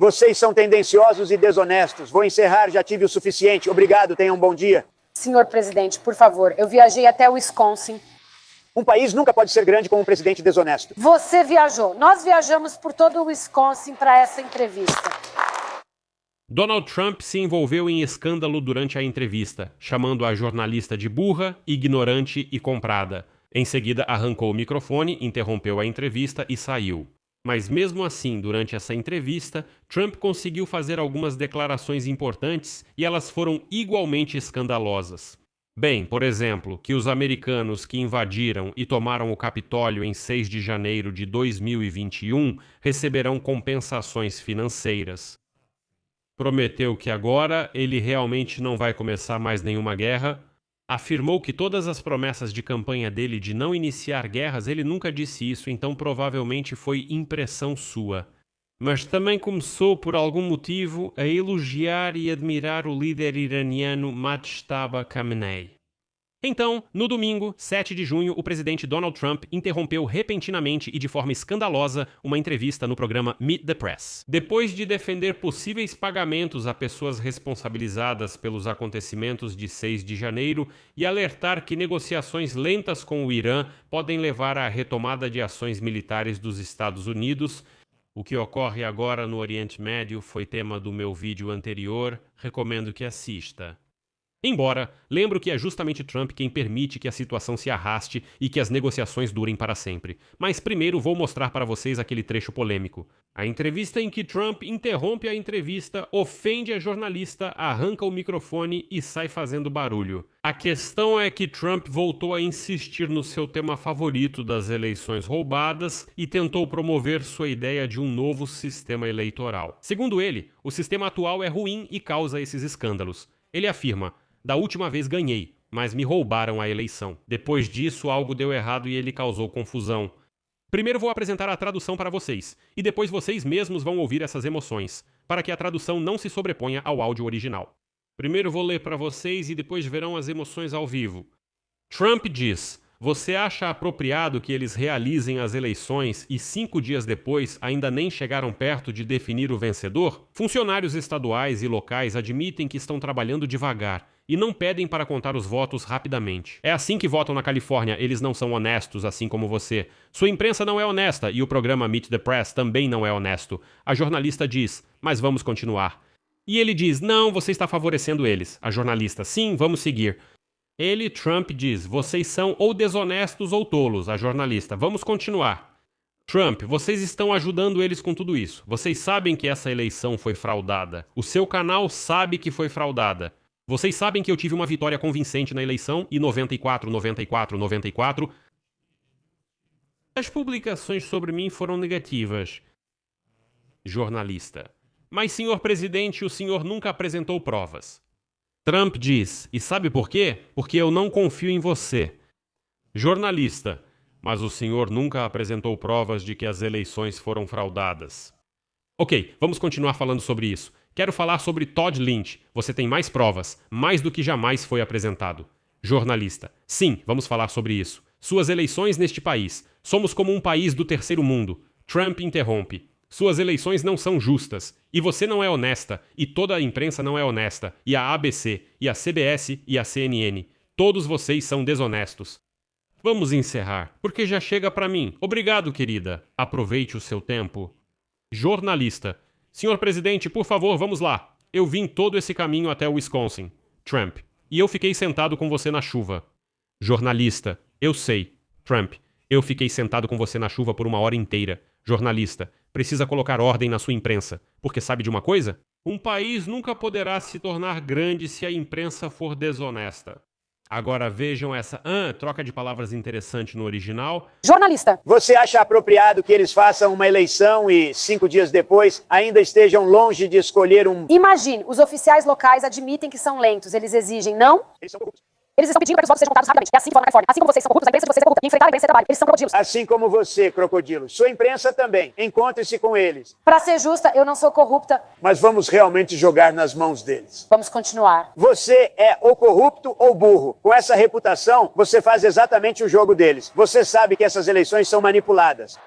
Vocês são tendenciosos e desonestos. Vou encerrar, já tive o suficiente. Obrigado, tenham um bom dia. Senhor presidente, por favor, eu viajei até Wisconsin. Um país nunca pode ser grande com um presidente desonesto. Você viajou. Nós viajamos por todo o Wisconsin para essa entrevista. Donald Trump se envolveu em escândalo durante a entrevista, chamando a jornalista de burra, ignorante e comprada. Em seguida, arrancou o microfone, interrompeu a entrevista e saiu. Mas mesmo assim, durante essa entrevista, Trump conseguiu fazer algumas declarações importantes e elas foram igualmente escandalosas. Bem, por exemplo, que os americanos que invadiram e tomaram o Capitólio em 6 de janeiro de 2021 receberão compensações financeiras. Prometeu que agora ele realmente não vai começar mais nenhuma guerra. Afirmou que todas as promessas de campanha dele de não iniciar guerras, ele nunca disse isso, então provavelmente foi impressão sua. Mas também começou, por algum motivo, a elogiar e admirar o líder iraniano Majtaba Khamenei. Então, no domingo, 7 de junho, o presidente Donald Trump interrompeu repentinamente e de forma escandalosa uma entrevista no programa Meet the Press. Depois de defender possíveis pagamentos a pessoas responsabilizadas pelos acontecimentos de 6 de janeiro e alertar que negociações lentas com o Irã podem levar à retomada de ações militares dos Estados Unidos, o que ocorre agora no Oriente Médio foi tema do meu vídeo anterior, recomendo que assista. Embora, lembro que é justamente Trump quem permite que a situação se arraste e que as negociações durem para sempre. Mas primeiro vou mostrar para vocês aquele trecho polêmico. A entrevista em que Trump interrompe a entrevista, ofende a jornalista, arranca o microfone e sai fazendo barulho. A questão é que Trump voltou a insistir no seu tema favorito das eleições roubadas e tentou promover sua ideia de um novo sistema eleitoral. Segundo ele, o sistema atual é ruim e causa esses escândalos. Ele afirma: da última vez ganhei, mas me roubaram a eleição. Depois disso, algo deu errado e ele causou confusão. Primeiro vou apresentar a tradução para vocês, e depois vocês mesmos vão ouvir essas emoções, para que a tradução não se sobreponha ao áudio original. Primeiro vou ler para vocês e depois verão as emoções ao vivo. Trump diz: você acha apropriado que eles realizem as eleições e 5 dias depois ainda nem chegaram perto de definir o vencedor? Funcionários estaduais e locais admitem que estão trabalhando devagar e não pedem para contar os votos rapidamente. É assim que votam na Califórnia, eles não são honestos, assim como você. Sua imprensa não é honesta e o programa Meet the Press também não é honesto. A jornalista diz: mas vamos continuar. E ele diz: não, você está favorecendo eles. A jornalista: sim, vamos seguir. Ele, Trump, diz: vocês são ou desonestos ou tolos. A jornalista: vamos continuar. Trump: vocês estão ajudando eles com tudo isso. Vocês sabem que essa eleição foi fraudada. O seu canal sabe que foi fraudada. Vocês sabem que eu tive uma vitória convincente na eleição e 94. As publicações sobre mim foram negativas. Jornalista: mas, senhor presidente, o senhor nunca apresentou provas. Trump diz: e sabe por quê? Porque eu não confio em você. Jornalista: mas o senhor nunca apresentou provas de que as eleições foram fraudadas. Ok, vamos continuar falando sobre isso. Quero falar sobre Todd Lynch. Você tem mais provas, mais do que jamais foi apresentado. Jornalista: sim, vamos falar sobre isso. Suas eleições neste país. Somos como um país do terceiro mundo. Trump interrompe: suas eleições não são justas. E você não é honesta. E toda a imprensa não é honesta. E a ABC, e a CBS, e a CNN. Todos vocês são desonestos. Vamos encerrar, porque já chega para mim. Obrigado, querida. Aproveite o seu tempo. Jornalista: senhor presidente, por favor, vamos lá. Eu vim todo esse caminho até o Wisconsin. Trump: e eu fiquei sentado com você na chuva. Jornalista: eu sei. Trump: eu fiquei sentado com você na chuva por 1 hora inteira. Jornalista: precisa colocar ordem na sua imprensa. Porque sabe de uma coisa? Um país nunca poderá se tornar grande se a imprensa for desonesta. Agora vejam essa troca de palavras interessante no original. Jornalista: Você acha apropriado que eles façam uma eleição e 5 dias depois ainda estejam longe de escolher um... imagine, os oficiais locais admitem que são lentos. Eles exigem, não? Eles são corruptos. Eles estão pedindo para que os votos sejam contados rapidamente. É assim que votam na Califórnia. Assim como vocês são corruptos, a imprensa de vocês é corrupta. E enfrentar a imprensa é trabalho. Eles são crocodilos. Assim como você, crocodilo. Sua imprensa também. Encontre-se com eles. Para ser justa, eu não sou corrupta. Mas vamos realmente jogar nas mãos deles. Vamos continuar. Você é ou corrupto ou burro. Com essa reputação, você faz exatamente o jogo deles. Você sabe que essas eleições são manipuladas.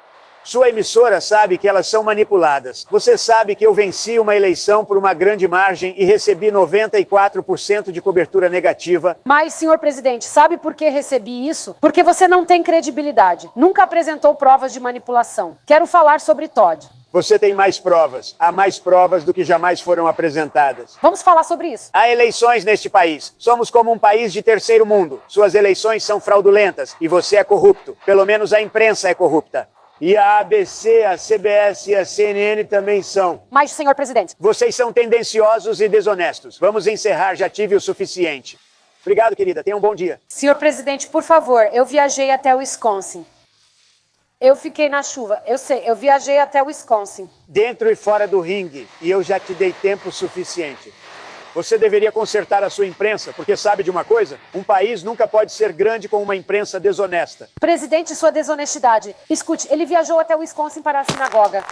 Sua emissora sabe que elas são manipuladas. Você sabe que eu venci uma eleição por uma grande margem e recebi 94% de cobertura negativa. Mas, senhor presidente, sabe por que recebi isso? Porque você não tem credibilidade. Nunca apresentou provas de manipulação. Quero falar sobre Todd. Você tem mais provas. Há mais provas do que jamais foram apresentadas. Vamos falar sobre isso. Há eleições neste país. Somos como um país de terceiro mundo. Suas eleições são fraudulentas e você é corrupto. Pelo menos a imprensa é corrupta. E a ABC, a CBS e a CNN também são. Mas, senhor presidente... Vocês são tendenciosos e desonestos. Vamos encerrar, já tive o suficiente. Obrigado, querida. Tenha um bom dia. Senhor presidente, por favor, eu viajei até o Wisconsin. Eu fiquei na chuva. Eu sei, eu viajei até o Wisconsin. Dentro e fora do ringue. E eu já te dei tempo suficiente. Você deveria consertar a sua imprensa, porque sabe de uma coisa? Um país nunca pode ser grande com uma imprensa desonesta. Presidente, sua desonestidade. Escute, ele viajou até o Wisconsin para a sinagoga.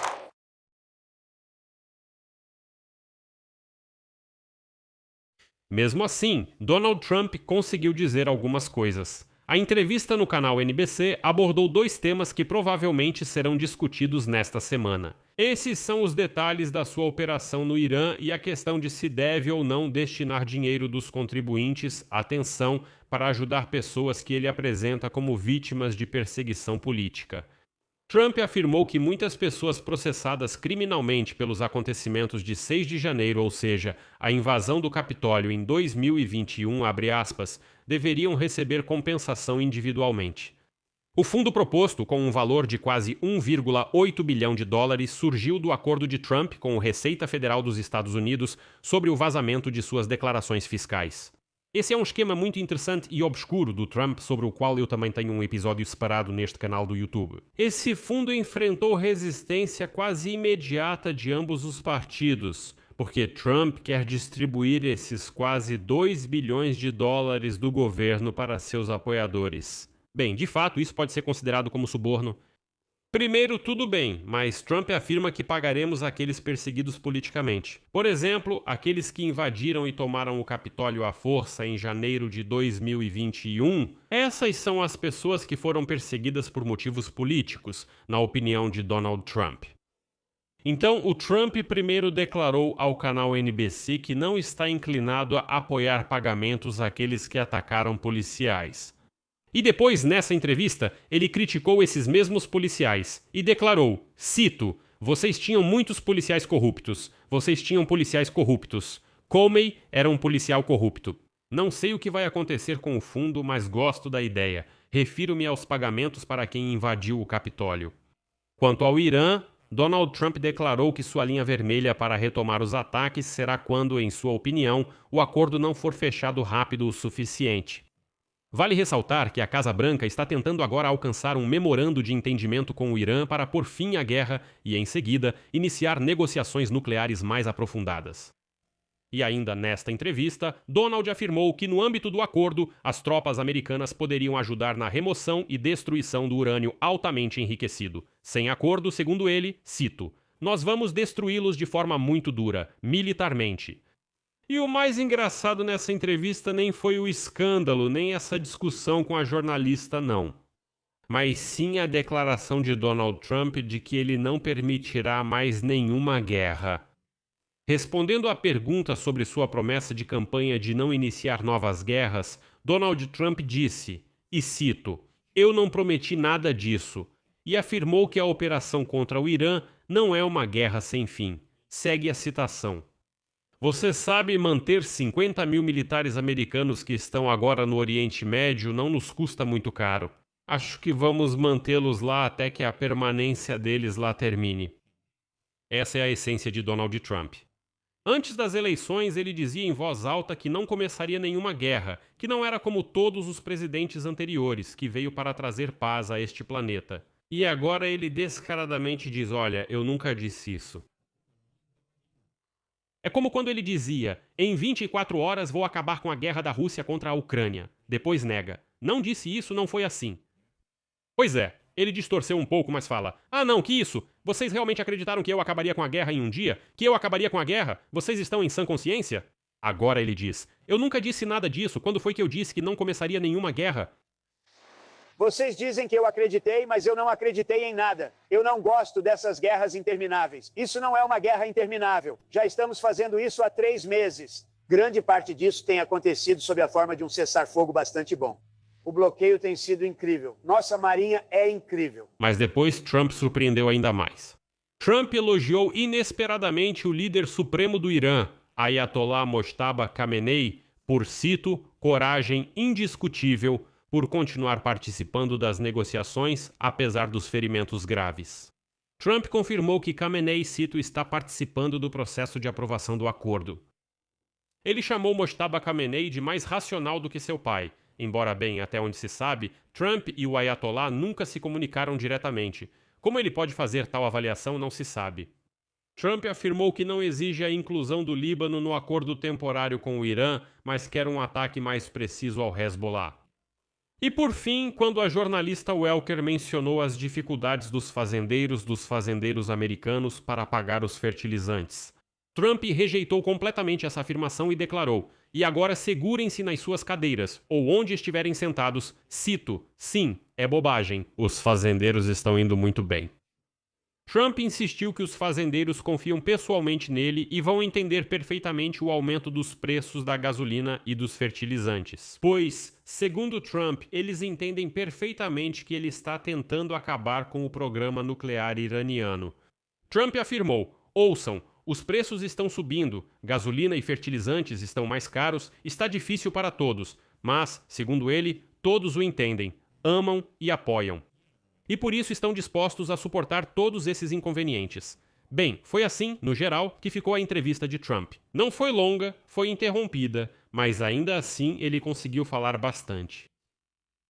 Mesmo assim, Donald Trump conseguiu dizer algumas coisas. A entrevista no canal NBC abordou dois temas que provavelmente serão discutidos nesta semana. Esses são os detalhes da sua operação no Irã e a questão de se deve ou não destinar dinheiro dos contribuintes, atenção, para ajudar pessoas que ele apresenta como vítimas de perseguição política. Trump afirmou que muitas pessoas processadas criminalmente pelos acontecimentos de 6 de janeiro, ou seja, a invasão do Capitólio em 2021, abre aspas, deveriam receber compensação individualmente. O fundo proposto, com um valor de quase 1,8 bilhão de dólares, surgiu do acordo de Trump com a Receita Federal dos Estados Unidos sobre o vazamento de suas declarações fiscais. Esse é um esquema muito interessante e obscuro do Trump, sobre o qual eu também tenho um episódio separado neste canal do YouTube. Esse fundo enfrentou resistência quase imediata de ambos os partidos, porque Trump quer distribuir esses quase 2 bilhões de dólares do governo para seus apoiadores. Bem, de fato, isso pode ser considerado como suborno. Primeiro, tudo bem, mas Trump afirma que pagaremos aqueles perseguidos politicamente. Por exemplo, aqueles que invadiram e tomaram o Capitólio à força em janeiro de 2021. Essas são as pessoas que foram perseguidas por motivos políticos, na opinião de Donald Trump. Então, o Trump primeiro declarou ao canal NBC que não está inclinado a apoiar pagamentos àqueles que atacaram policiais. E depois, nessa entrevista, ele criticou esses mesmos policiais e declarou, cito, vocês tinham muitos policiais corruptos, vocês tinham policiais corruptos. Comey era um policial corrupto. Não sei o que vai acontecer com o fundo, mas gosto da ideia. Refiro-me aos pagamentos para quem invadiu o Capitólio. Quanto ao Irã, Donald Trump declarou que sua linha vermelha para retomar os ataques será quando, em sua opinião, o acordo não for fechado rápido o suficiente. Vale ressaltar que a Casa Branca está tentando agora alcançar um memorando de entendimento com o Irã para pôr fim à guerra e, em seguida, iniciar negociações nucleares mais aprofundadas. E ainda nesta entrevista, Donald afirmou que, no âmbito do acordo, as tropas americanas poderiam ajudar na remoção e destruição do urânio altamente enriquecido. Sem acordo, segundo ele, cito, nós vamos destruí-los de forma muito dura, militarmente. E o mais engraçado nessa entrevista nem foi o escândalo, nem essa discussão com a jornalista, não. Mas sim a declaração de Donald Trump de que ele não permitirá mais nenhuma guerra. Respondendo à pergunta sobre sua promessa de campanha de não iniciar novas guerras, Donald Trump disse, e cito, eu não prometi nada disso, e afirmou que a operação contra o Irã não é uma guerra sem fim. Segue a citação. Você sabe, manter 50 mil militares americanos que estão agora no Oriente Médio não nos custa muito caro. Acho que vamos mantê-los lá até que a permanência deles lá termine. Essa é a essência de Donald Trump. Antes das eleições, ele dizia em voz alta que não começaria nenhuma guerra, que não era como todos os presidentes anteriores, que veio para trazer paz a este planeta. E agora ele descaradamente diz, olha, eu nunca disse isso. É como quando ele dizia, em 24 horas vou acabar com a guerra da Rússia contra a Ucrânia. Depois nega. Não disse isso, não foi assim. Pois é, ele distorceu um pouco, mas fala, ah não, que isso? Vocês realmente acreditaram que eu acabaria com a guerra em um dia? Que eu acabaria com a guerra? Vocês estão em sã consciência? Agora ele diz, eu nunca disse nada disso, quando foi que eu disse que não começaria nenhuma guerra? Vocês dizem que eu acreditei, mas eu não acreditei em nada. Eu não gosto dessas guerras intermináveis. Isso não é uma guerra interminável. Já estamos fazendo isso há 3 meses. Grande parte disso tem acontecido sob a forma de um cessar-fogo bastante bom. O bloqueio tem sido incrível. Nossa marinha é incrível. Mas depois Trump surpreendeu ainda mais. Trump elogiou inesperadamente o líder supremo do Irã, Ayatollah Mojtaba Khamenei, por, cito, coragem indiscutível por continuar participando das negociações, apesar dos ferimentos graves. Trump confirmou que Khamenei, cito, está participando do processo de aprovação do acordo. Ele chamou Mojtaba Khamenei de mais racional do que seu pai. Embora bem, até onde se sabe, Trump e o Ayatollah nunca se comunicaram diretamente. Como ele pode fazer tal avaliação, não se sabe. Trump afirmou que não exige a inclusão do Líbano no acordo temporário com o Irã, mas quer um ataque mais preciso ao Hezbollah. E por fim, quando a jornalista Welker mencionou as dificuldades dos fazendeiros americanos para pagar os fertilizantes, Trump rejeitou completamente essa afirmação e declarou: "E agora segurem-se nas suas cadeiras, ou onde estiverem sentados, cito, sim, é bobagem, os fazendeiros estão indo muito bem." Trump insistiu que os fazendeiros confiam pessoalmente nele e vão entender perfeitamente o aumento dos preços da gasolina e dos fertilizantes. Pois, segundo Trump, eles entendem perfeitamente que ele está tentando acabar com o programa nuclear iraniano. Trump afirmou: "Ouçam, os preços estão subindo, gasolina e fertilizantes estão mais caros, está difícil para todos, mas, segundo ele, todos o entendem, amam e apoiam. E por isso estão dispostos a suportar todos esses inconvenientes." Bem, foi assim, no geral, que ficou a entrevista de Trump. Não foi longa, foi interrompida, mas ainda assim ele conseguiu falar bastante.